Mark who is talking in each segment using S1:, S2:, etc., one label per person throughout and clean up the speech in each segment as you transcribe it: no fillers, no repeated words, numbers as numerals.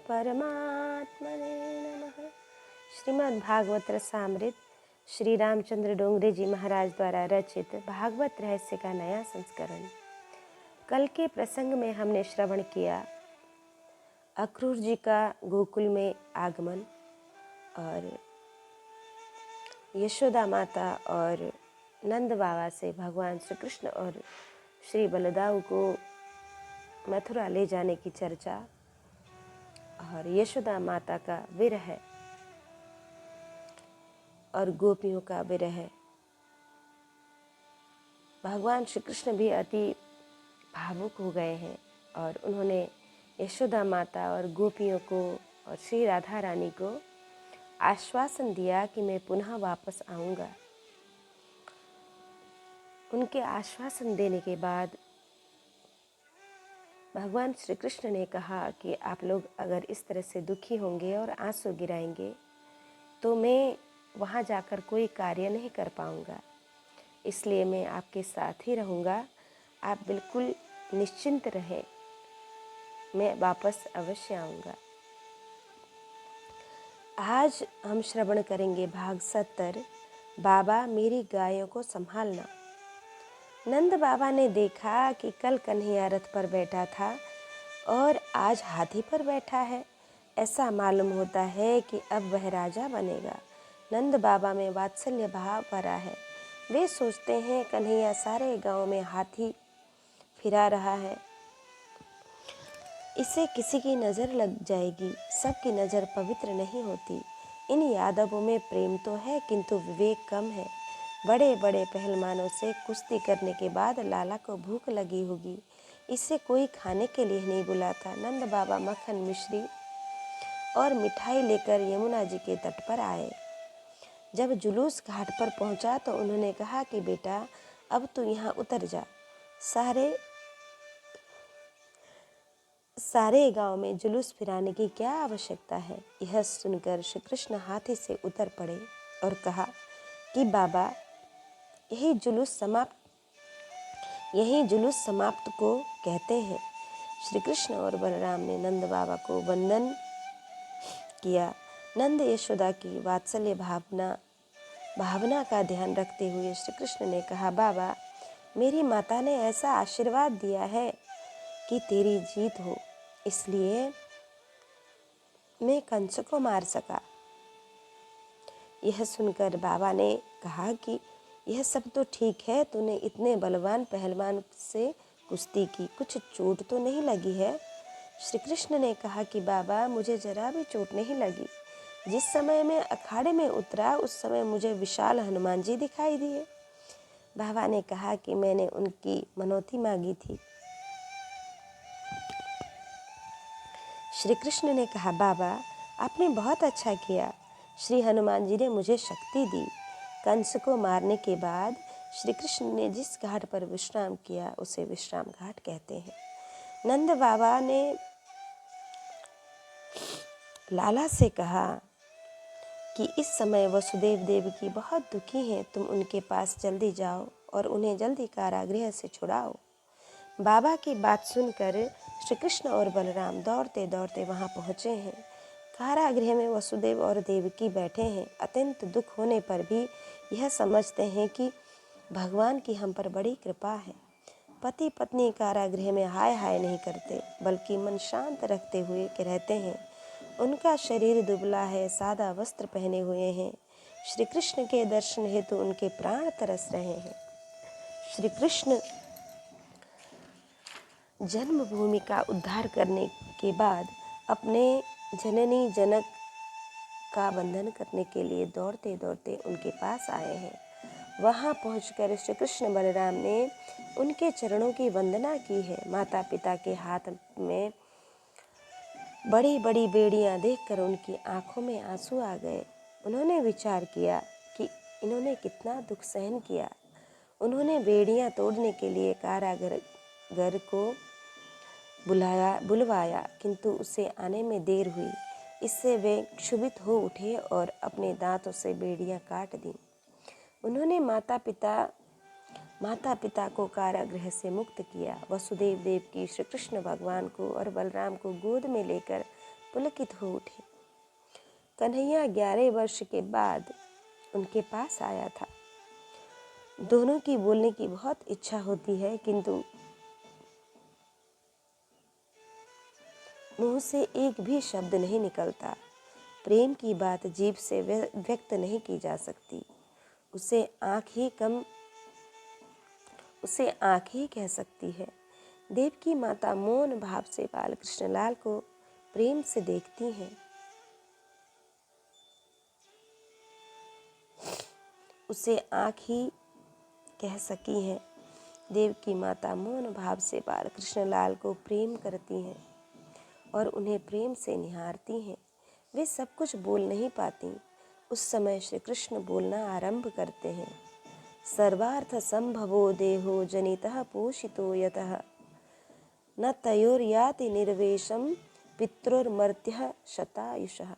S1: परमात्मने नमः। श्रीमद् भागवत रसामृत श्री रामचंद्र डोंगरे जी महाराज द्वारा रचित भागवत रहस्य का नया संस्करण। कल के प्रसंग में हमने श्रवण किया अक्रूर जी का गोकुल में आगमन और यशोदा माता और नंद बाबा से भगवान श्री कृष्ण और श्री बलदाऊ को मथुरा ले जाने की चर्चा और यशोदा माता का विरह और गोपियों का विरह। भगवान श्री कृष्ण भी अति भावुक हो गए हैं और उन्होंने यशोदा माता और गोपियों को और श्री राधा रानी को आश्वासन दिया कि मैं पुनः वापस आऊँगा। उनके आश्वासन देने के बाद भगवान श्री कृष्ण ने कहा कि आप लोग अगर इस तरह से दुखी होंगे और आंसू गिराएंगे तो मैं वहाँ जाकर कोई कार्य नहीं कर पाऊँगा, इसलिए मैं आपके साथ ही रहूँगा। आप बिल्कुल निश्चिंत रहें, मैं वापस अवश्य आऊँगा। आज हम श्रवण करेंगे भाग 70, बाबा मेरी गायों को संभालना। नंद बाबा ने देखा कि कल कन्हैया रथ पर बैठा था और आज हाथी पर बैठा है। ऐसा मालूम होता है कि अब वह राजा बनेगा। नंद बाबा में वात्सल्य भाव भरा है। वे सोचते हैं कन्हैया सारे गांव में हाथी फिरा रहा है, इसे किसी की नज़र लग जाएगी। सबकी नज़र पवित्र नहीं होती। इन यादवों में प्रेम तो है किंतु विवेक कम है। बड़े बड़े पहलवानों से कुश्ती करने के बाद लाला को भूख लगी होगी, इसे कोई खाने के लिए नहीं बुलाता। नंद बाबा मक्खन मिश्री और मिठाई लेकर यमुना जी के तट पर आए। जब जुलूस घाट पर पहुंचा तो उन्होंने कहा कि बेटा अब तू यहाँ उतर जा, सारे गांव में जुलूस फिराने की क्या आवश्यकता है। यह सुनकर श्री कृष्ण हाथी से उतर पड़े और कहा कि बाबा यही जुलूस समाप्त को कहते हैं। श्री कृष्ण और बलराम ने नंद बाबा को वंदन किया। नंद यशोदा की वात्सल्य भावना का ध्यान रखते हुए श्री कृष्ण ने कहा, बाबा मेरी माता ने ऐसा आशीर्वाद दिया है कि तेरी जीत हो, इसलिए मैं कंस को मार सका। यह सुनकर बाबा ने कहा कि यह सब तो ठीक है, तूने इतने बलवान पहलवान से कुश्ती की, कुछ चोट तो नहीं लगी है। श्री कृष्ण ने कहा कि बाबा मुझे जरा भी चोट नहीं लगी। जिस समय मैं अखाड़े में उतरा उस समय मुझे विशाल हनुमान जी दिखाई दिए। बाबा ने कहा कि मैंने उनकी मनौती मांगी थी। श्री कृष्ण ने कहा, बाबा आपने बहुत अच्छा किया, श्री हनुमान जी ने मुझे शक्ति दी। कंस को मारने के बाद श्री कृष्ण ने जिस घाट पर विश्राम किया उसे विश्राम घाट कहते हैं। नंद बाबा ने लाला से कहा कि इस समय वसुदेव देवकी बहुत दुखी हैं, तुम उनके पास जल्दी जाओ और उन्हें जल्दी कारागृह से छुड़ाओ। बाबा की बात सुनकर श्री कृष्ण और बलराम दौड़ते दौड़ते वहां पहुंचे हैं। कारागृह में वसुदेव और देवकी बैठे हैं। अत्यंत दुख होने पर भी यह समझते हैं कि भगवान की हम पर बड़ी कृपा है। पति पत्नी कारागृह में हाय हाय नहीं करते, बल्कि मन शांत रखते हुए के रहते हैं। उनका शरीर दुबला है, सादा वस्त्र पहने हुए हैं। श्री कृष्ण के दर्शन हेतु उनके प्राण तरस रहे हैं। श्री कृष्ण जन्मभूमि का उद्धार करने के बाद अपने जननी जनक का बंधन करने के लिए दौड़ते दौड़ते उनके पास आए हैं। वहां पहुंचकर श्री कृष्ण बलराम ने उनके चरणों की वंदना की है। माता पिता के हाथ में बड़ी बड़ी बेड़ियां देखकर उनकी आंखों में आंसू आ गए। उन्होंने विचार किया कि इन्होंने कितना दुख सहन किया। उन्होंने बेड़ियां तोड़ने के लिए कारागर को बुलवाया, किंतु उसे आने में देर हुई। इससे वे क्षुभित हो उठे और अपने दांतों से बेड़ियां काट दी। उन्होंने माता पिता को कारागृह से मुक्त किया। वसुदेव देव की श्री कृष्ण भगवान को और बलराम को गोद में लेकर पुलकित हो उठे। कन्हैया 11 वर्ष के बाद उनके पास आया था। दोनों की बोलने की बहुत इच्छा होती है, किंतु मुंह से एक भी शब्द नहीं निकलता। प्रेम की बात जीभ से व्यक्त नहीं की जा सकती। उसे आँख ही कह सकती है। देवकी माता मौन भाव से बाल कृष्णलाल को प्रेम से देखती हैं। उसे आँख ही कह सकी हैं। देवकी माता मौन भाव से बाल कृष्णलाल को प्रेम करती हैं और उन्हें प्रेम से निहारती हैं। वे सब कुछ बोल नहीं पाती। उस समय श्री कृष्ण बोलना आरंभ करते हैं। सर्वार्थ संभवो देहो जनितः पोषितो यतः न तयोर्याति निर्वेशम पित्रोर्मर्त्यः शतायुषः।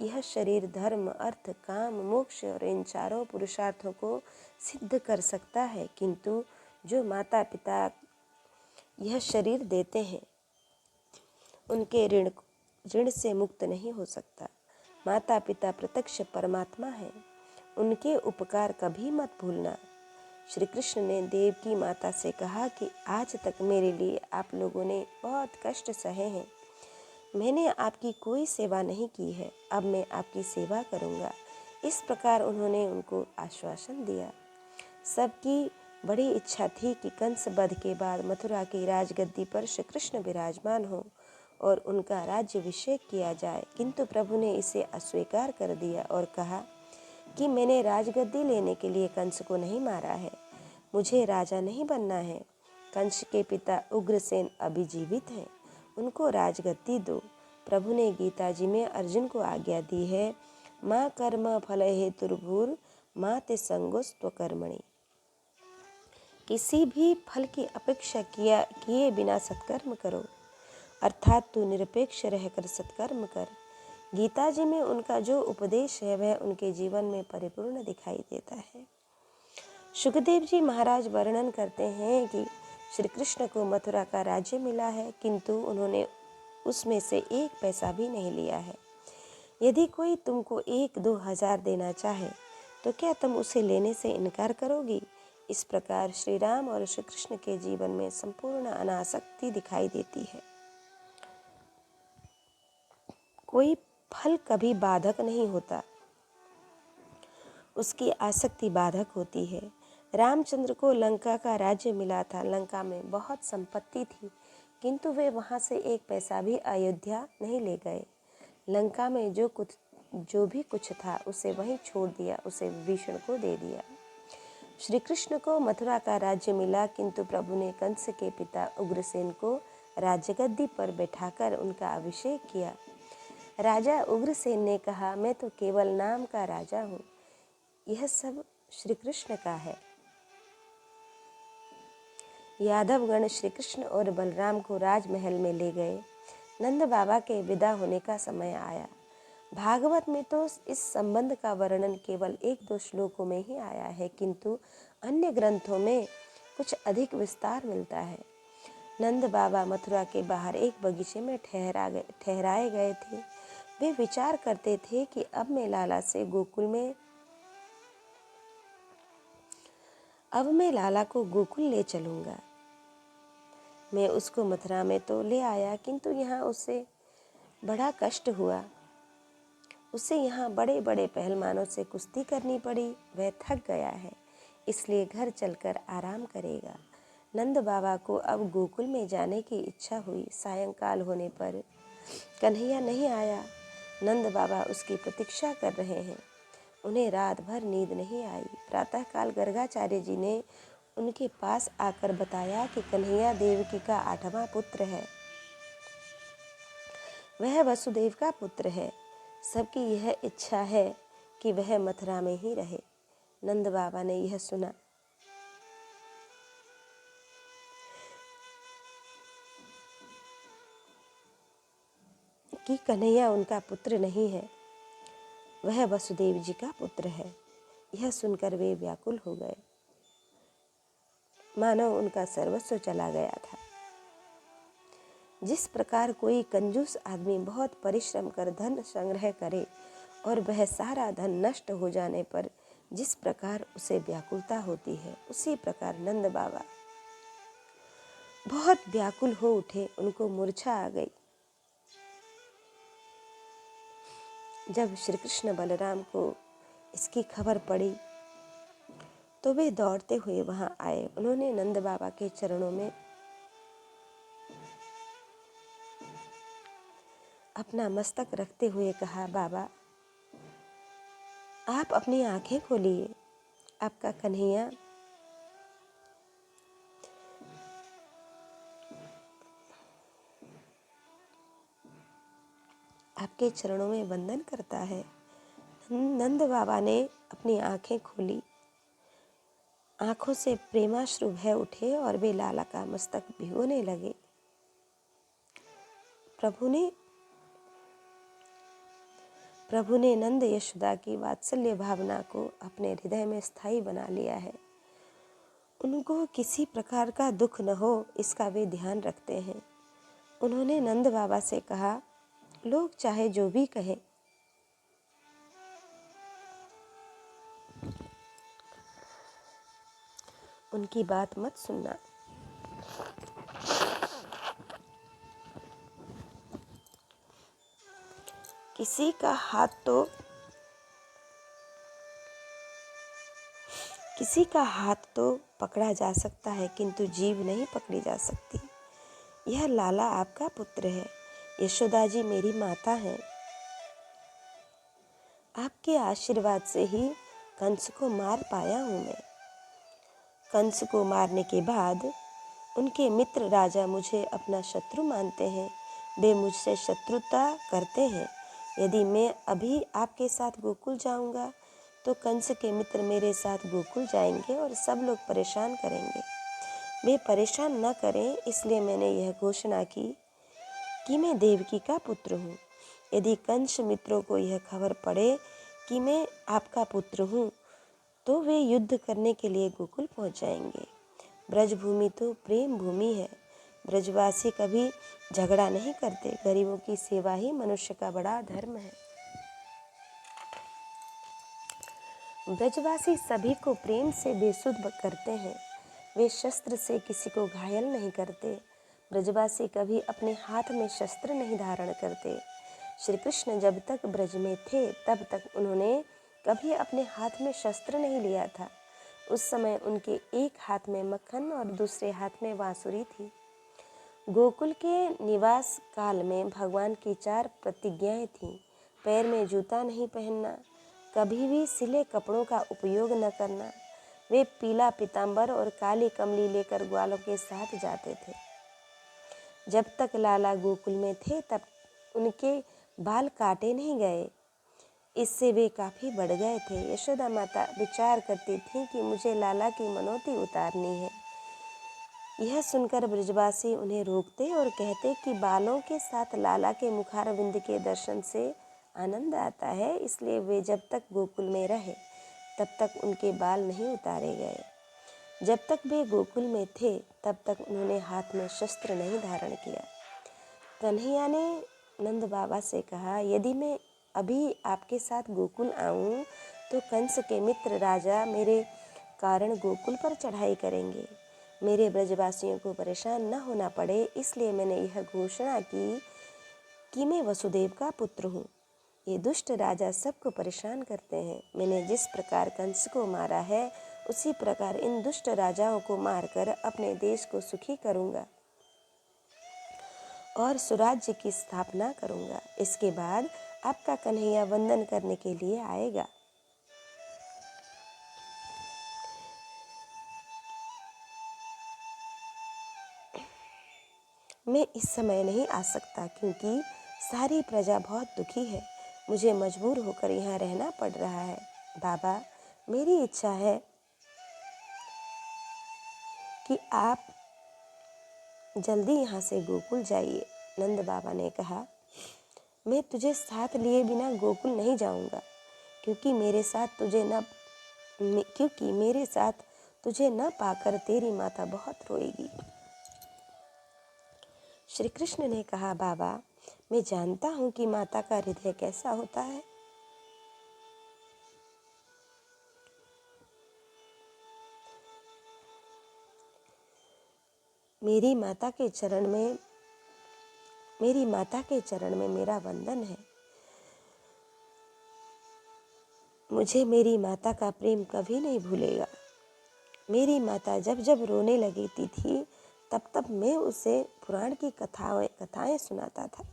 S1: यह शरीर धर्म, अर्थ, काम, मोक्ष और इन चारों पुरुषार्थों को सिद्ध कर सकता है, किंतु जो माता पिता यह शरीर देते हैं उनके ऋण से मुक्त नहीं हो सकता। माता पिता प्रत्यक्ष परमात्मा है, उनके उपकार कभी मत भूलना। श्री कृष्ण ने देवकी माता से कहा कि आज तक मेरे लिए आप लोगों ने बहुत कष्ट सहे हैं। मैंने आपकी कोई सेवा नहीं की है, अब मैं आपकी सेवा करूंगा। इस प्रकार उन्होंने उनको आश्वासन दिया। सबकी बड़ी इच्छा थी कि कंस वध के बाद मथुरा की राजगद्दी पर श्री कृष्ण विराजमान हो और उनका राज्याभिषेक किया जाए, किंतु प्रभु ने इसे अस्वीकार कर दिया और कहा कि मैंने राजगद्दी लेने के लिए कंस को नहीं मारा है, मुझे राजा नहीं बनना है। कंस के पिता उग्रसेन अभी जीवित हैं, उनको राजगद्दी दो। प्रभु ने गीता जी में अर्जुन को आज्ञा दी है, माँ कर्म फल हेतुर्भूर माँ ते संगोस्त्व कर्मणि। किसी भी फल की अपेक्षा किए बिना सत्कर्म करो, अर्थात तू निरपेक्ष रहकर सत्कर्म कर। गीता जी में उनका जो उपदेश है वह उनके जीवन में परिपूर्ण दिखाई देता है। सुखदेव जी महाराज वर्णन करते हैं कि श्री कृष्ण को मथुरा का राज्य मिला है, किंतु उन्होंने उसमें से एक पैसा भी नहीं लिया है। यदि कोई तुमको 1-2 हजार देना चाहे तो क्या तुम उसे लेने से इनकार करोगी? इस प्रकार श्री राम और श्री कृष्ण के जीवन में संपूर्ण अनासक्ति दिखाई देती है। कोई फल कभी बाधक नहीं होता, उसकी आसक्ति बाधक होती है। रामचंद्र को लंका का राज्य मिला था, लंका में बहुत संपत्ति थी, किंतु वे वहाँ से एक पैसा भी अयोध्या नहीं ले गए। लंका में जो भी कुछ था उसे वहीं छोड़ दिया, उसे विभीषण को दे दिया। श्री कृष्ण को मथुरा का राज्य मिला, किंतु प्रभु ने कंस के पिता उग्रसेन को राजगद्दी पर बैठाकर उनका अभिषेक किया। राजा उग्रसेन ने कहा, मैं तो केवल नाम का राजा हूँ, यह सब श्री कृष्ण का है। यादवगण श्री कृष्ण और बलराम को राजमहल में ले गए। नंद बाबा के विदा होने का समय आया। भागवत में तो इस संबंध का वर्णन केवल 1-2 श्लोकों में ही आया है, किंतु अन्य ग्रंथों में कुछ अधिक विस्तार मिलता है। नंद बाबा मथुरा के बाहर एक बगीचे में ठहराए गए थे। वे विचार करते थे कि अब मैं लाला को गोकुल ले चलूँगा। मैं उसको मथुरा में तो ले आया, किंतु यहाँ उसे बड़ा कष्ट हुआ। उसे यहाँ बड़े बड़े पहलवानों से कुश्ती करनी पड़ी, वह थक गया है, इसलिए घर चलकर आराम करेगा। नंद बाबा को अब गोकुल में जाने की इच्छा हुई। सायंकाल होने पर कन्हैया नहीं आया। नंद बाबा उसकी प्रतीक्षा कर रहे हैं। उन्हें रात भर नींद नहीं आई। प्रातःकाल गर्गाचार्य जी ने उनके पास आकर बताया कि कन्हैया देवकी का 8वां पुत्र है, वह वसुदेव का पुत्र है। सबकी यह इच्छा है कि वह मथुरा में ही रहे। नंद बाबा ने यह सुना कि कन्हैया उनका पुत्र नहीं है, वह वसुदेव जी का पुत्र है। यह सुनकर वे व्याकुल हो गए, मानो उनका सर्वस्व चला गया था। जिस प्रकार कोई कंजूस आदमी बहुत परिश्रम कर धन संग्रह करे और वह सारा धन नष्ट हो जाने पर जिस प्रकार उसे व्याकुलता होती है, उसी प्रकार नंद बाबा बहुत व्याकुल हो उठे। उनको मूर्छा आ गई। जब श्री कृष्ण बलराम को इसकी खबर पड़ी तो वे दौड़ते हुए वहां आए। उन्होंने नंद बाबा के चरणों में अपना मस्तक रखते हुए कहा, बाबा आप अपनी आंखें खोलिए। आपका कन्हैया आपके चरणों में वंदन करता है। नंद बाबा ने अपनी आंखें खोली। आंखों से प्रेमाश्रु बह उठे और वे लाला का मस्तक भिगोने लगे। प्रभु ने नंद यशोदा की वात्सल्य भावना को अपने हृदय में स्थायी बना लिया है। उनको किसी प्रकार का दुख न हो, इसका वे ध्यान रखते हैं। उन्होंने नंद बाबा से कहा, लोग चाहे जो भी कहें, उनकी बात मत सुनना। किसी का हाथ तो पकड़ा जा सकता है, किंतु जीभ नहीं पकड़ी जा सकती। यह लाला आपका पुत्र है, यशोदा जी मेरी माता है। आपके आशीर्वाद से ही कंस को मार पाया हूँ मैं। कंस को मारने के बाद उनके मित्र राजा मुझे अपना शत्रु मानते हैं। वे मुझसे शत्रुता करते हैं। यदि मैं अभी आपके साथ गोकुल जाऊंगा तो कंस के मित्र मेरे साथ गोकुल जाएंगे और सब लोग परेशान करेंगे। वे परेशान न करें, इसलिए मैंने यह घोषणा की कि मैं देवकी का पुत्र हूँ। यदि कंस मित्रों को यह खबर पड़े कि मैं आपका पुत्र हूँ तो वे युद्ध करने के लिए गोकुल पहुँच जाएंगे। ब्रजभूमि तो प्रेम भूमि है। ब्रजवासी कभी झगड़ा नहीं करते। गरीबों की सेवा ही मनुष्य का बड़ा धर्म है। ब्रजवासी सभी को प्रेम से बेसुध करते हैं। वे शस्त्र से किसी को घायल नहीं करते। ब्रजवासी कभी अपने हाथ में शस्त्र नहीं धारण करते। श्री कृष्ण जब तक ब्रज में थे तब तक उन्होंने कभी अपने हाथ में शस्त्र नहीं लिया था। उस समय उनके एक हाथ में मक्खन और दूसरे हाथ में बांसुरी थी। गोकुल के निवास काल में भगवान की 4 प्रतिज्ञाएं थीं। पैर में जूता नहीं पहनना, कभी भी सिले कपड़ों का उपयोग न करना। वे पीला पीताम्बर और काली कमली लेकर ग्वालों के साथ जाते थे। जब तक लाला गोकुल में थे तब उनके बाल काटे नहीं गए। इससे वे काफ़ी बढ़ गए थे। यशोदा माता विचार करती थी कि मुझे लाला की मनौती उतारनी है। यह सुनकर ब्रजवासी उन्हें रोकते और कहते कि बालों के साथ लाला के मुखारविंद के दर्शन से आनंद आता है, इसलिए वे जब तक गोकुल में रहे तब तक उनके बाल नहीं उतारे गए। जब तक वे गोकुल में थे तब तक उन्होंने हाथ में शस्त्र नहीं धारण किया। कन्हैया ने नंद बाबा से कहा, यदि मैं अभी आपके साथ गोकुल आऊं तो कंस के मित्र राजा मेरे कारण गोकुल पर चढ़ाई करेंगे। मेरे ब्रजवासियों को परेशान न होना पड़े, इसलिए मैंने यह घोषणा की कि मैं वसुदेव का पुत्र हूँ। ये दुष्ट राजा सबको परेशान करते हैं। मैंने जिस प्रकार कंस को मारा है उसी प्रकार इन दुष्ट राजाओं को मारकर अपने देश को सुखी करूँगा और स्वराज्य की स्थापना करूँगा। इसके बाद आपका कन्हैया वंदन करने के लिए आएगा। मैं इस समय नहीं आ सकता क्योंकि सारी प्रजा बहुत दुखी है। मुझे मजबूर होकर यहाँ रहना पड़ रहा है। बाबा, मेरी इच्छा है कि आप जल्दी यहाँ से गोकुल जाइए। नंद बाबा ने कहा, मैं तुझे साथ लिए बिना गोकुल नहीं जाऊँगा, क्योंकि मेरे साथ तुझे न पाकर तेरी माता बहुत रोएगी। श्री कृष्ण ने कहा, बाबा, मैं जानता हूँ कि माता का हृदय कैसा होता है। मेरी माता के चरण में मेरा वंदन है। मुझे मेरी माता का प्रेम कभी नहीं भूलेगा। मेरी माता जब जब रोने लगती थी, तब तब मैं उसे पुराण की कथाएं सुनाता था।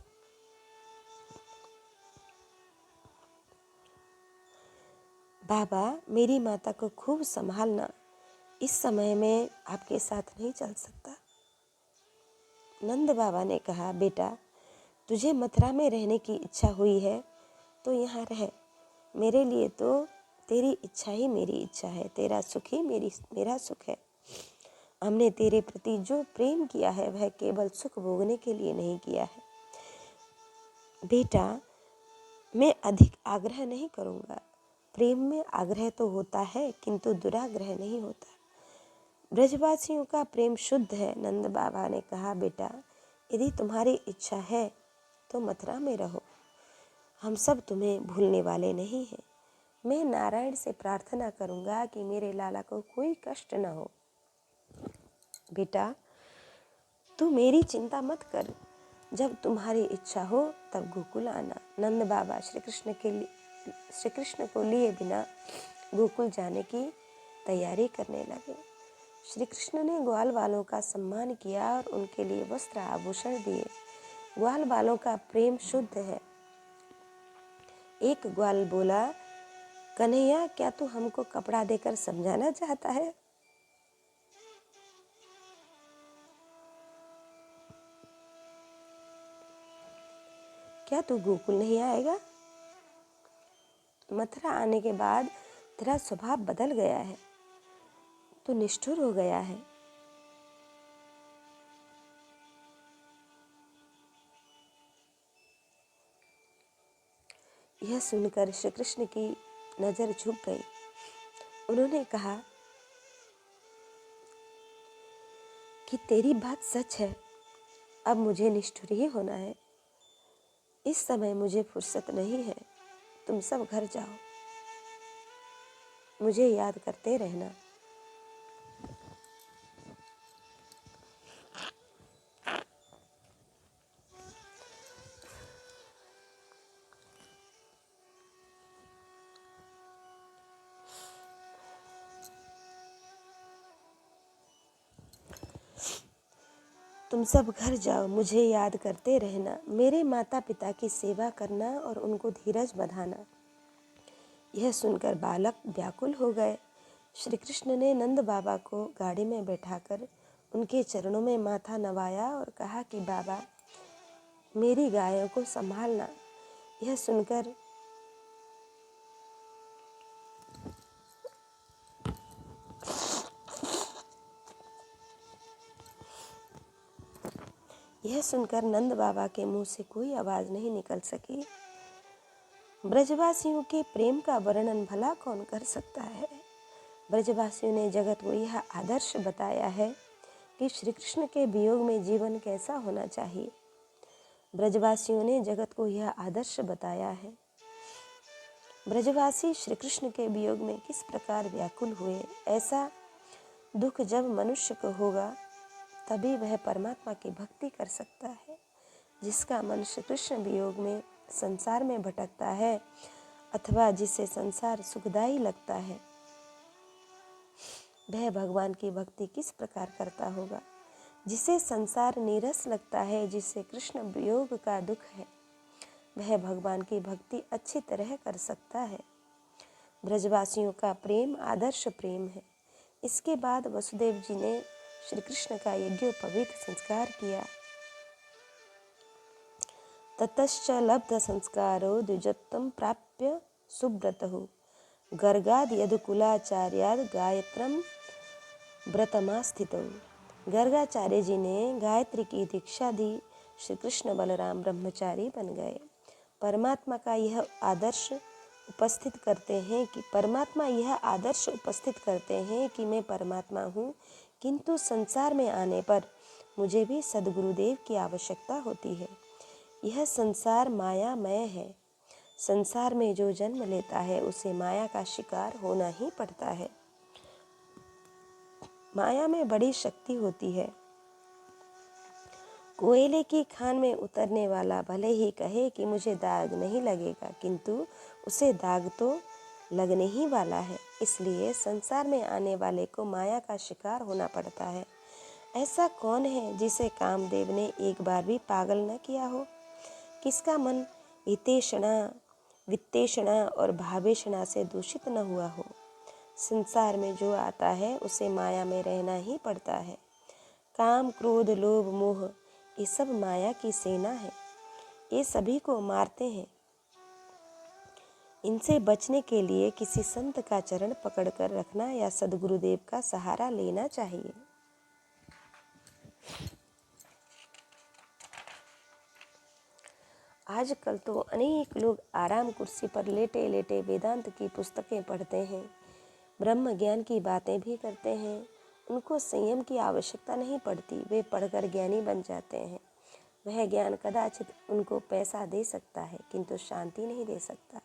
S1: बाबा, मेरी माता को खूब संभालना। इस समय में आपके साथ नहीं चल सकता। नंद बाबा ने कहा, बेटा, तुझे मथुरा में रहने की इच्छा हुई है तो यहाँ रह। मेरे लिए तो तेरी इच्छा ही मेरी इच्छा है, तेरा सुख ही मेरा सुख है। हमने तेरे प्रति जो प्रेम किया है वह केवल सुख भोगने के लिए नहीं किया है। बेटा, मैं अधिक आग्रह नहीं करूँगा। प्रेम में आग्रह तो होता है, किंतु दुराग्रह नहीं होता। ब्रजवासियों का प्रेम शुद्ध है। नंद बाबा ने कहा, बेटा, यदि तुम्हारी इच्छा है तो मथुरा में रहो। हम सब तुम्हें भूलने वाले नहीं हैं। मैं नारायण से प्रार्थना करूँगा कि मेरे लाला को कोई कष्ट न हो। बेटा, तू मेरी चिंता मत कर। जब तुम्हारी इच्छा हो तब गोकुल आना। नंद बाबा श्री कृष्ण को लिए बिना गोकुल जाने की तैयारी करने लगे। श्री कृष्ण ने ग्वाल वालों का सम्मान किया और उनके लिए वस्त्र आभूषण दिए। ग्वाल वालों का प्रेम शुद्ध है। एक ग्वाल बोला, कन्हैया, क्या तू हमको कपड़ा देकर समझाना चाहता है? क्या तू गोकुल नहीं आएगा? मथुरा आने के बाद तेरा स्वभाव बदल गया है, तू निष्ठुर हो गया है। यह सुनकर श्री कृष्ण की नजर झुक गई। उन्होंने कहा कि तेरी बात सच है, अब मुझे निष्ठुर ही होना है। इस समय मुझे फुर्सत नहीं है। तुम सब घर जाओ, मुझे याद करते रहना। तुम सब घर जाओ, मुझे याद करते रहना। मेरे माता पिता की सेवा करना और उनको धीरज बंधाना। यह सुनकर बालक व्याकुल हो गए। श्री कृष्ण ने नंद बाबा को गाड़ी में बैठाकर उनके चरणों में माथा नवाया और कहा कि बाबा, मेरी गायों को संभालना। यह सुनकर नंद बाबा के मुंह से कोई आवाज़ नहीं निकल सकी। ब्रजवासियों के प्रेम का वर्णन भला कौन कर सकता है। ब्रजवासियों ने जगत को यह आदर्श बताया है कि श्री कृष्ण के वियोग में जीवन कैसा होना चाहिए। ब्रजवासियों ने जगत को यह आदर्श बताया है। ब्रजवासी श्री कृष्ण के वियोग में किस प्रकार व्याकुल हुए। ऐसा दुख जब मनुष्य को होगा तभी वह परमात्मा की भक्ति कर सकता है। जिसका मन श्री कृष्ण वियोग में संसार में भटकता है अथवा जिसे संसार सुखदायी लगता है, वह भगवान की भक्ति किस प्रकार करता होगा। जिसे संसार नीरस लगता है, जिसे कृष्ण वियोग का दुख है, वह भगवान की भक्ति अच्छी तरह कर सकता है। ब्रजवासियों का प्रेम आदर्श प्रेम है। इसके बाद वसुदेव जी ने श्री कृष्ण का यज्ञोपवीत संस्कार किया। ततश्च लब्ध संस्कारो द्विजत्वं प्राप्य सुब्रतः गर्गाद यदुकुलाचार्याद गायत्रम व्रतमास्थितौ। गर्गाचार्य जी ने गायत्री की दीक्षा दी। श्री कृष्ण बलराम ब्रह्मचारी बन गए। परमात्मा यह आदर्श उपस्थित करते हैं कि मैं परमात्मा हूँ, किंतु संसार में आने पर मुझे भी सद्गुरुदेव की आवश्यकता होती है। यह संसार मायामय है। संसार में जो जन्म लेता है उसे माया का शिकार होना ही पड़ता है। माया में बड़ी शक्ति होती है। कोयले की खान में उतरने वाला भले ही कहे कि मुझे दाग नहीं लगेगा, किंतु उसे दाग तो लगने ही वाला है। इसलिए संसार में आने वाले को माया का शिकार होना पड़ता है। ऐसा कौन है जिसे कामदेव ने एक बार भी पागल न किया हो? किसका मन हितेषणा, वित्तेषणा और भावेषणा से दूषित न हुआ हो? संसार में जो आता है उसे माया में रहना ही पड़ता है। काम, क्रोध, लोभ, मोह ये सब माया की सेना है। ये सभी को मारते हैं। इनसे बचने के लिए किसी संत का चरण पकड़कर रखना या सद्गुरुदेव का सहारा लेना चाहिए। आजकल तो अनेक लोग आराम कुर्सी पर लेटे लेटे वेदांत की पुस्तकें पढ़ते हैं, ब्रह्म ज्ञान की बातें भी करते हैं। उनको संयम की आवश्यकता नहीं पड़ती, वे पढ़कर ज्ञानी बन जाते हैं। वह ज्ञान कदाचित उनको पैसा दे सकता है, किंतु शांति नहीं दे सकता।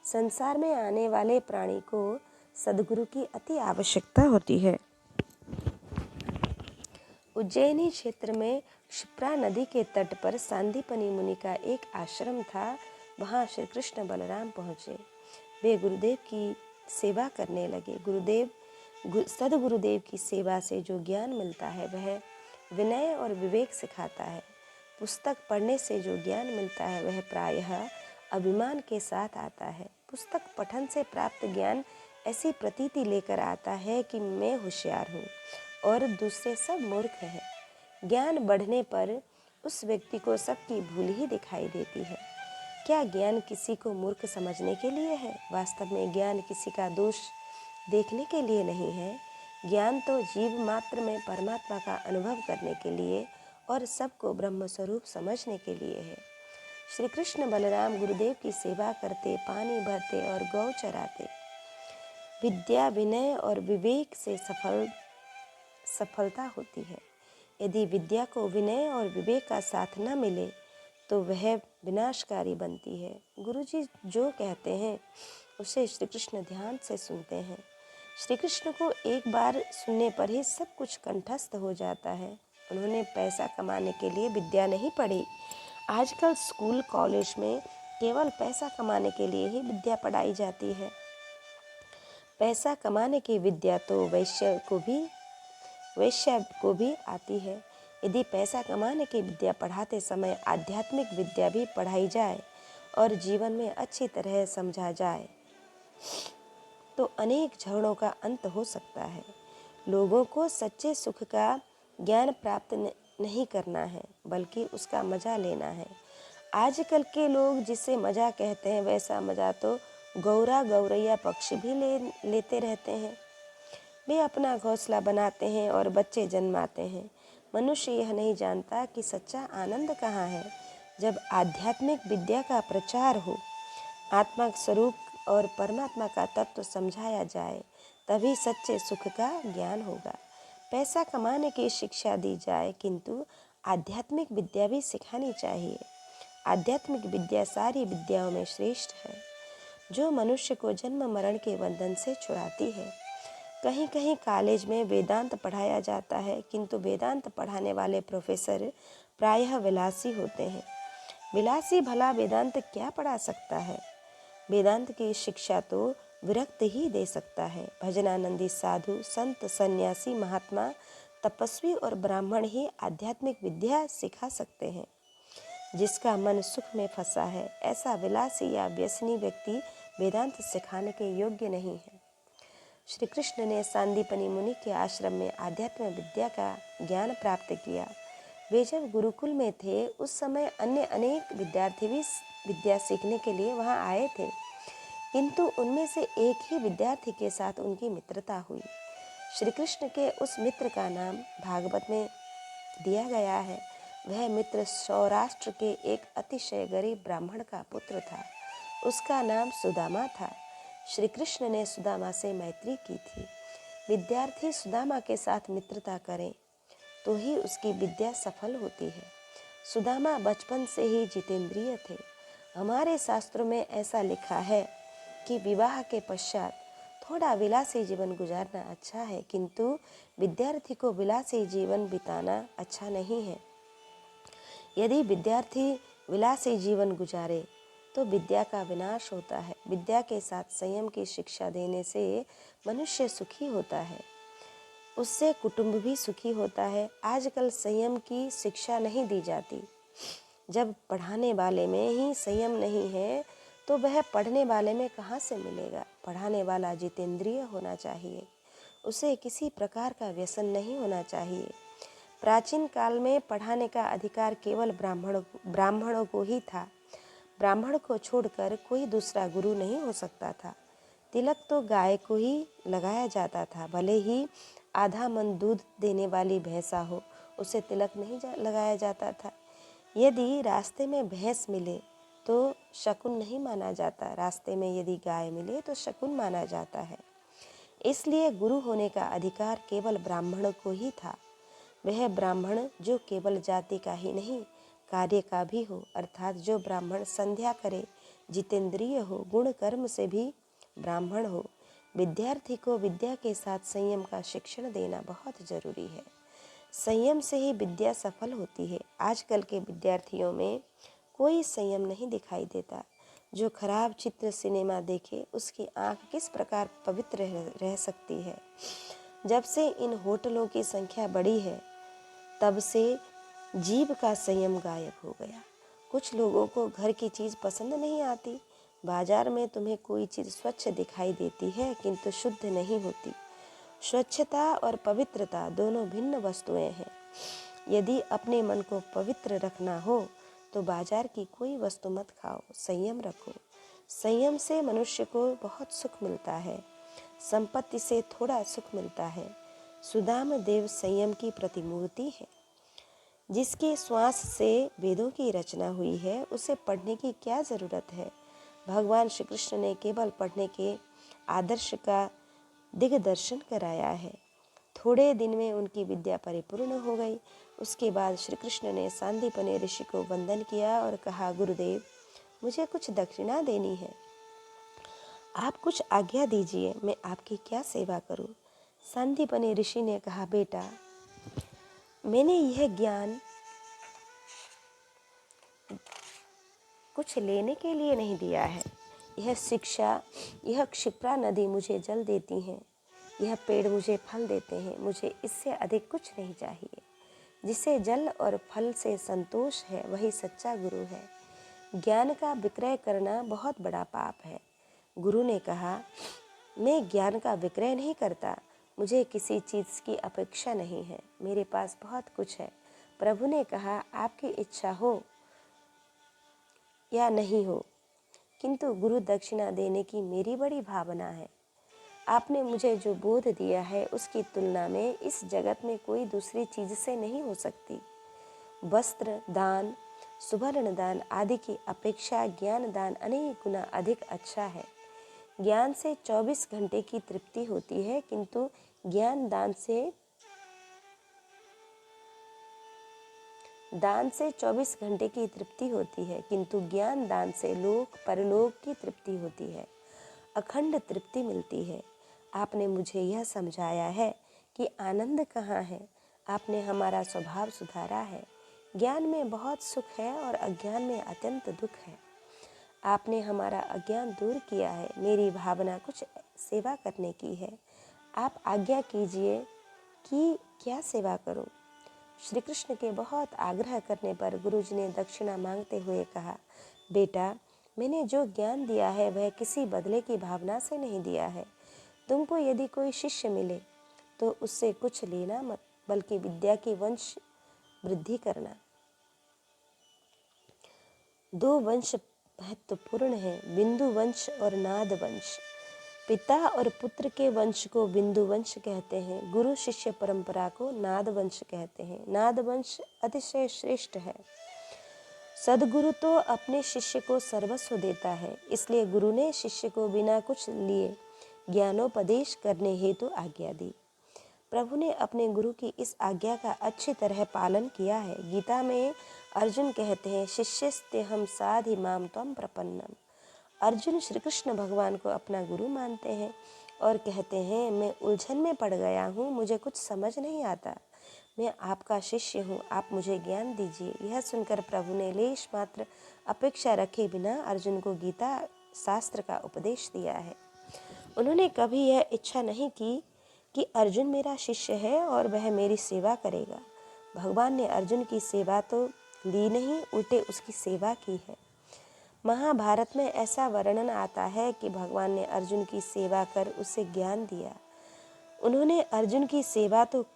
S1: संसार में आने वाले प्राणी को सद्गुरु की अति आवश्यकता होती है। उज्जैनी क्षेत्र में क्षिप्रा नदी के तट पर सांदीपनि मुनि का एक आश्रम था। वहाँ श्री कृष्ण बलराम पहुँचे। वे गुरुदेव की सेवा करने लगे। सद्गुरुदेव की सेवा से जो ज्ञान मिलता है वह विनय और विवेक सिखाता है। पुस्तक पढ़ने से जो ज्ञान मिलता है वह प्रायः अभिमान के साथ आता है। पुस्तक पठन से प्राप्त ज्ञान ऐसी प्रतीति लेकर आता है कि मैं होशियार हूँ और दूसरे सब मूर्ख हैं। ज्ञान बढ़ने पर उस व्यक्ति को सबकी भूल ही दिखाई देती है। क्या ज्ञान किसी को मूर्ख समझने के लिए है? वास्तव में ज्ञान किसी का दोष देखने के लिए नहीं है। ज्ञान तो जीव मात्र में परमात्मा का अनुभव करने के लिए और सबको ब्रह्म स्वरूप समझने के लिए है। श्री कृष्ण बलराम गुरुदेव की सेवा करते, पानी भरते और गौ चराते। विद्या, विनय और विवेक से सफलता होती है। यदि विद्या को विनय और विवेक का साथ न मिले तो वह विनाशकारी बनती है। गुरुजी जो कहते हैं उसे श्री कृष्ण ध्यान से सुनते हैं। श्री कृष्ण को एक बार सुनने पर ही सब कुछ कंठस्थ हो जाता है। उन्होंने पैसा कमाने के लिए विद्या नहीं पढ़ी। आजकल स्कूल कॉलेज में केवल पैसा कमाने के लिए ही विद्या पढ़ाई जाती है। पैसा कमाने की विद्या तो वैश्य को भी आती है। यदि पैसा कमाने की विद्या पढ़ाते समय आध्यात्मिक विद्या भी पढ़ाई जाए और जीवन में अच्छी तरह समझा जाए तो अनेक झगड़ों का अंत हो सकता है। लोगों को सच्चे सुख का ज्ञान प्राप्त नहीं करना है, बल्कि उसका मज़ा लेना है। आजकल के लोग जिसे मज़ा कहते हैं वैसा मज़ा तो गौरैया पक्षी भी लेते रहते हैं। वे अपना घोंसला बनाते हैं और बच्चे जन्माते हैं। मनुष्य यह नहीं जानता कि सच्चा आनंद कहाँ है। जब आध्यात्मिक विद्या का प्रचार हो, आत्मा स्वरूप और परमात्मा का तत्व समझाया जाए, तभी सच्चे सुख का ज्ञान होगा। पैसा कमाने की शिक्षा दी जाए, किंतु आध्यात्मिक विद्या भी सिखानी चाहिए। आध्यात्मिक विद्या सारी विद्याओं में श्रेष्ठ है, जो मनुष्य को जन्म मरण के बंधन से छुड़ाती है। कहीं कहीं कॉलेज में वेदांत पढ़ाया जाता है, किंतु वेदांत पढ़ाने वाले प्रोफेसर प्रायः विलासी होते हैं। विलासी भला वेदांत क्या पढ़ा सकता है? वेदांत की शिक्षा तो विरक्त ही दे सकता है। भजनानंदी साधु, संत, सन्यासी, महात्मा, तपस्वी और ब्राह्मण ही आध्यात्मिक विद्या सिखा सकते हैं। जिसका मन सुख में फंसा है, ऐसा विलासी या व्यसनी व्यक्ति वेदांत सिखाने के योग्य नहीं है। श्री कृष्ण ने सांदीपनि मुनि के आश्रम में आध्यात्म विद्या का ज्ञान प्राप्त किया। वे जब गुरुकुल में थे उस समय अन्य अनेक विद्यार्थी भी विद्या सीखने के लिए वहां आए थे, किंतु उनमें से एक ही विद्यार्थी के साथ उनकी मित्रता हुई। श्री कृष्ण के उस मित्र का नाम भागवत में दिया गया है। वह मित्र सौराष्ट्र के एक अतिशय गरीब ब्राह्मण का पुत्र था। उसका नाम सुदामा था। श्री कृष्ण ने सुदामा से मैत्री की थी। विद्यार्थी सुदामा के साथ मित्रता करें तो ही उसकी विद्या सफल होती है। सुदामा बचपन से ही जितेंद्रिय थे। हमारे शास्त्रों में ऐसा लिखा है कि विवाह के पश्चात थोड़ा विलासी जीवन गुजारना अच्छा है, किंतु विद्यार्थी को विलासी जीवन बिताना अच्छा नहीं है। यदि विद्यार्थी विलासी जीवन गुजारे तो विद्या का विनाश होता है। विद्या के साथ संयम की शिक्षा देने से मनुष्य सुखी होता है, उससे कुटुंब भी सुखी होता है। आजकल संयम की शिक्षा नहीं दी जाती। जब पढ़ाने वाले में ही संयम नहीं है तो वह पढ़ने वाले में कहाँ से मिलेगा। पढ़ाने वाला जितेंद्रिय होना चाहिए, उसे किसी प्रकार का व्यसन नहीं होना चाहिए। प्राचीन काल में पढ़ाने का अधिकार केवल ब्राह्मणों को ही था। ब्राह्मण को छोड़कर कोई दूसरा गुरु नहीं हो सकता था। तिलक तो गाय को ही लगाया जाता था, भले ही आधा मन दूध देने वाली भैंसा हो, उसे तिलक नहीं लगाया जाता था। यदि रास्ते में भैंस मिले तो शकुन नहीं माना जाता, रास्ते में यदि गाय मिले तो शकुन माना जाता है। इसलिए गुरु होने का अधिकार केवल ब्राह्मण को ही था। वह ब्राह्मण जो केवल जाति का ही नहीं कार्य का भी हो, अर्थात जो ब्राह्मण संध्या करे, जितेंद्रिय हो, गुण कर्म से भी ब्राह्मण हो। विद्यार्थी को विद्या के साथ संयम का शिक्षण देना बहुत जरूरी है। संयम से ही विद्या सफल होती है। आजकल के विद्यार्थियों में कोई संयम नहीं दिखाई देता। जो खराब चित्र सिनेमा देखे उसकी आंख किस प्रकार पवित्र रह सकती है। जब से इन होटलों की संख्या बढ़ी है तब से जीभ का संयम गायब हो गया। कुछ लोगों को घर की चीज़ पसंद नहीं आती। बाजार में तुम्हें कोई चीज़ स्वच्छ दिखाई देती है किंतु शुद्ध नहीं होती। स्वच्छता और पवित्रता दोनों भिन्न वस्तुएं हैं। यदि अपने मन को पवित्र रखना हो तो बाजार की कोई वस्तु मत खाओ, संयम रखो। संयम से मनुष्य को बहुत सुख मिलता है, संपत्ति से थोड़ा सुख मिलता है। सुदाम देव संयम की प्रतिमूर्ति है। जिसके श्वास से वेदों की रचना हुई है उसे पढ़ने की क्या ज़रूरत है। भगवान श्री कृष्ण ने केवल पढ़ने के आदर्श का दिग्दर्शन कराया है। थोड़े दिन में उनकी विद्या परिपूर्ण हो गई। उसके बाद श्री कृष्ण ने सांदीपनि ऋषि को वंदन किया और कहा, गुरुदेव मुझे कुछ दक्षिणा देनी है, आप कुछ आज्ञा दीजिए, मैं आपकी क्या सेवा करूं। सांदीपनि ऋषि ने कहा, बेटा मैंने यह ज्ञान कुछ लेने के लिए नहीं दिया है। यह शिक्षा, यह क्षिप्रा नदी मुझे जल देती हैं, यह पेड़ मुझे फल देते हैं, मुझे इससे अधिक कुछ नहीं चाहिए। जिसे जल और फल से संतोष है वही सच्चा गुरु है। ज्ञान का विक्रय करना बहुत बड़ा पाप है। गुरु ने कहा, मैं ज्ञान का विक्रय नहीं करता, मुझे किसी चीज़ की अपेक्षा नहीं है, मेरे पास बहुत कुछ है। प्रभु ने कहा, आपकी इच्छा हो या नहीं हो, किंतु गुरु दक्षिणा देने की मेरी बड़ी भावना है। आपने मुझे जो बोध दिया है उसकी तुलना में इस जगत में कोई दूसरी चीज़ से नहीं हो सकती। वस्त्र दान, सुवर्ण दान आदि की अपेक्षा ज्ञान दान अनेक गुना अधिक अच्छा है। ज्ञान से 24 घंटे की तृप्ति होती है, किंतु ज्ञान दान से 24 घंटे की तृप्ति होती है, किंतु ज्ञान दान से लोक परलोक की तृप्ति होती है, अखंड तृप्ति मिलती है। आपने मुझे यह समझाया है कि आनंद कहाँ है। आपने हमारा स्वभाव सुधारा है। ज्ञान में बहुत सुख है और अज्ञान में अत्यंत दुख है। आपने हमारा अज्ञान दूर किया है। मेरी भावना कुछ सेवा करने की है। आप आज्ञा कीजिए कि क्या सेवा करूं। श्री कृष्ण के बहुत आग्रह करने पर गुरुजी ने दक्षिणा मांगते हुए कहा, बेटा मैंने जो ज्ञान दिया है वह किसी बदले की भावना से नहीं दिया है। तुमको यदि कोई शिष्य मिले तो उससे कुछ लेना मत, बल्कि विद्या की वंश वृद्धि करना। 2 वंश महत्वपूर्ण हैं, बिंदु वंश और नाद वंश। पिता और पुत्र के वंश को बिंदु वंश कहते हैं, गुरु शिष्य परंपरा को नाद वंश कहते हैं। नाद वंश अतिशय श्रेष्ठ है। सदगुरु तो अपने शिष्य को सर्वस्व देता है, इसलिए गुरु ने शिष्य को बिना कुछ लिए ज्ञानोपदेश करने हेतु आज्ञा दी। प्रभु ने अपने गुरु की इस आज्ञा का अच्छी तरह पालन किया है। गीता में अर्जुन कहते हैं, शिष्यस्तेहं साधि माम त्वं प्रपन्नम। अर्जुन श्री कृष्ण भगवान को अपना गुरु मानते हैं और कहते हैं, मैं उलझन में पड़ गया हूँ, मुझे कुछ समझ नहीं आता, मैं आपका शिष्य हूँ, आप मुझे ज्ञान दीजिए। यह सुनकर प्रभु ने लेश मात्र अपेक्षा रखे बिना अर्जुन को गीता शास्त्र का उपदेश दिया है। उन्होंने कभी यह इच्छा नहीं की कि अर्जुन मेरा शिष्य है और वह मेरी सेवा करेगा। भगवान ने अर्जुन की सेवा तो ली नहीं, उल्टे उसकी सेवा की है। महाभारत में ऐसा वर्णन आता है कि भगवान ने अर्जुन की सेवा कर उसे ज्ञान दिया। उन्होंने अर्जुन की सेवा तो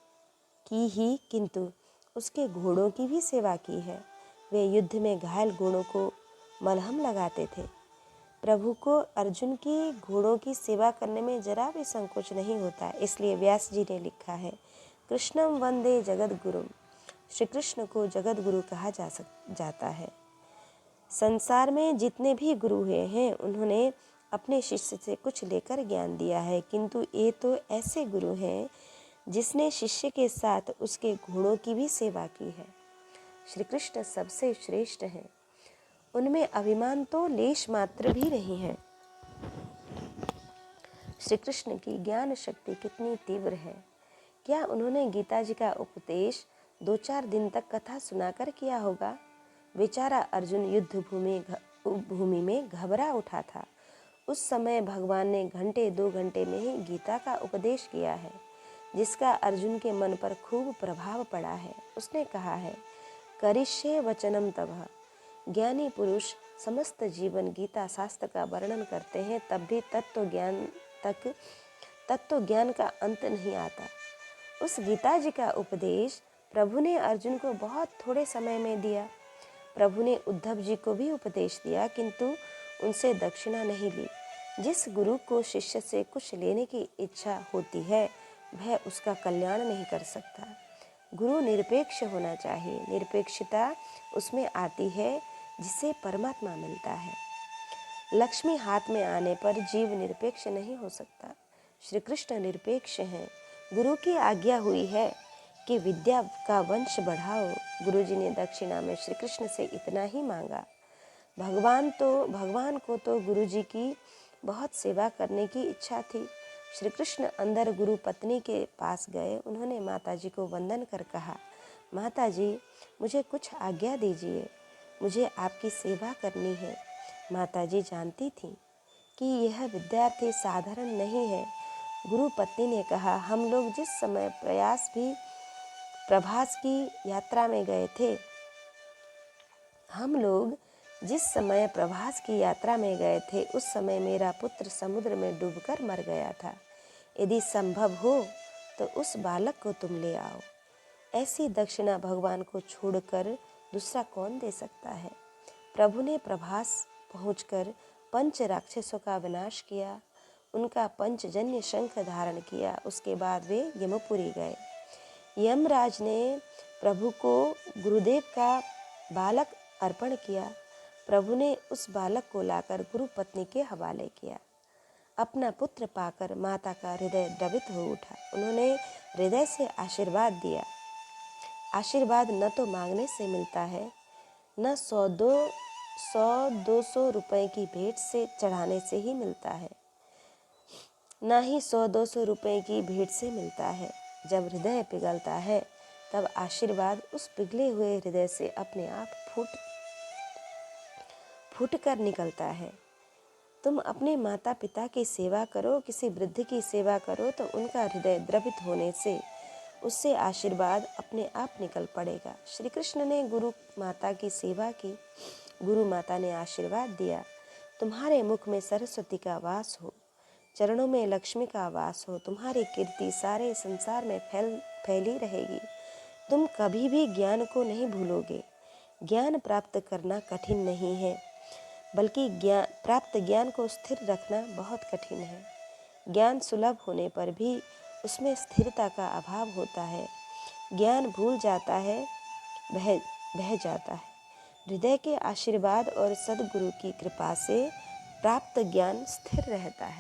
S1: की ही, किंतु उसके घोड़ों की भी सेवा की है। वे युद्ध में घायल घोड़ों को मलहम लगाते थे। प्रभु को अर्जुन की घोड़ों की सेवा करने में जरा भी संकोच नहीं होता। इसलिए व्यास जी ने लिखा है, कृष्णम वंदे जगत गुरुम। श्री कृष्ण को जगत गुरु कहा जाता है। संसार में जितने भी गुरु हुए हैं, उन्होंने अपने शिष्य से कुछ लेकर ज्ञान दिया है, किंतु ये तो ऐसे गुरु हैं जिसने शिष्य के साथ उसके घोड़ों की भी सेवा की है। श्री कृष्ण सबसे श्रेष्ठ हैं, उनमें अभिमान तो लेश मात्र भी नहीं है। श्री कृष्ण की ज्ञान शक्ति कितनी तीव्र है। क्या उन्होंने गीता जी का उपदेश 2-4 दिन तक कथा सुनाकर किया होगा? बेचारा अर्जुन युद्ध भूमि में घबरा उठा था। उस समय भगवान ने घंटे 2 घंटे में ही गीता का उपदेश किया है, जिसका अर्जुन के मन पर खूब प्रभाव पड़ा है। उसने कहा है, करिष्ये वचनम तवः। ज्ञानी पुरुष समस्त जीवन गीता शास्त्र का वर्णन करते हैं, तब भी तत्व ज्ञान का अंत नहीं आता। उस गीता जी का उपदेश प्रभु ने अर्जुन को बहुत थोड़े समय में दिया। प्रभु ने उद्धव जी को भी उपदेश दिया, किंतु उनसे दक्षिणा नहीं ली। जिस गुरु को शिष्य से कुछ लेने की इच्छा होती है, वह उसका कल्याण नहीं कर सकता। गुरु निरपेक्ष होना चाहिए। निरपेक्षता उसमें आती है जिससे परमात्मा मिलता है। लक्ष्मी हाथ में आने पर जीव निरपेक्ष नहीं हो सकता। श्री कृष्ण निरपेक्ष हैं। गुरु की आज्ञा हुई है कि विद्या का वंश बढ़ाओ। गुरुजी ने दक्षिणा में श्री कृष्ण से इतना ही मांगा। भगवान को तो गुरुजी की बहुत सेवा करने की इच्छा थी। श्री कृष्ण अंदर गुरु पत्नी के पास गए। उन्होंने माताजी को वंदन कर कहा, माताजी मुझे कुछ आज्ञा दीजिए, मुझे आपकी सेवा करनी है। माताजी जानती थीं कि यह विद्यार्थी साधारण नहीं है। गुरु पत्नी ने कहा, हम लोग जिस समय प्रभास की यात्रा में गए थे, उस समय मेरा पुत्र समुद्र में डूबकर मर गया था। यदि संभव हो तो उस बालक को तुम ले आओ। ऐसी दक्षिणा भगवान को छोड़कर दूसरा कौन दे सकता है। प्रभु ने प्रभास पहुंचकर 5 राक्षसों का विनाश किया, उनका पंचजन्य शंख धारण किया। उसके बाद वे यमपुरी गए। यमराज ने प्रभु को गुरुदेव का बालक अर्पण किया। प्रभु ने उस बालक को लाकर गुरु पत्नी के हवाले किया। अपना पुत्र पाकर माता का हृदय द्रवित हो उठा। उन्होंने हृदय से आशीर्वाद दिया। आशीर्वाद न तो मांगने से मिलता है, न 100-200 रुपए की भेंट से चढ़ाने से ही मिलता है, न ही 100-200 रुपए की भेंट से मिलता है। जब हृदय पिघलता है, तब आशीर्वाद उस पिघले हुए हृदय से अपने आप फूट कर निकलता है। तुम अपने माता पिता की सेवा करो, किसी वृद्ध की सेवा करो, तो उनका हृदय द्रवित होने से उससे आशीर्वाद अपने आप निकल पड़ेगा। श्री कृष्ण ने गुरु माता की सेवा की। गुरु माता ने आशीर्वाद दिया, तुम्हारे मुख में सरस्वती का वास हो, चरणों में लक्ष्मी का वास हो, तुम्हारी कीर्ति सारे संसार में फैली रहेगी। तुम कभी भी ज्ञान को नहीं भूलोगे। ज्ञान प्राप्त करना कठिन नहीं है, बल्कि प्राप्त ज्ञान को स्थिर रखना बहुत कठिन है। ज्ञान सुलभ होने पर भी उसमें स्थिरता का अभाव होता है। ज्ञान भूल जाता है, बह जाता है। हृदय के आशीर्वाद और सद्गुरु की कृपा से प्राप्त ज्ञान स्थिर रहता है।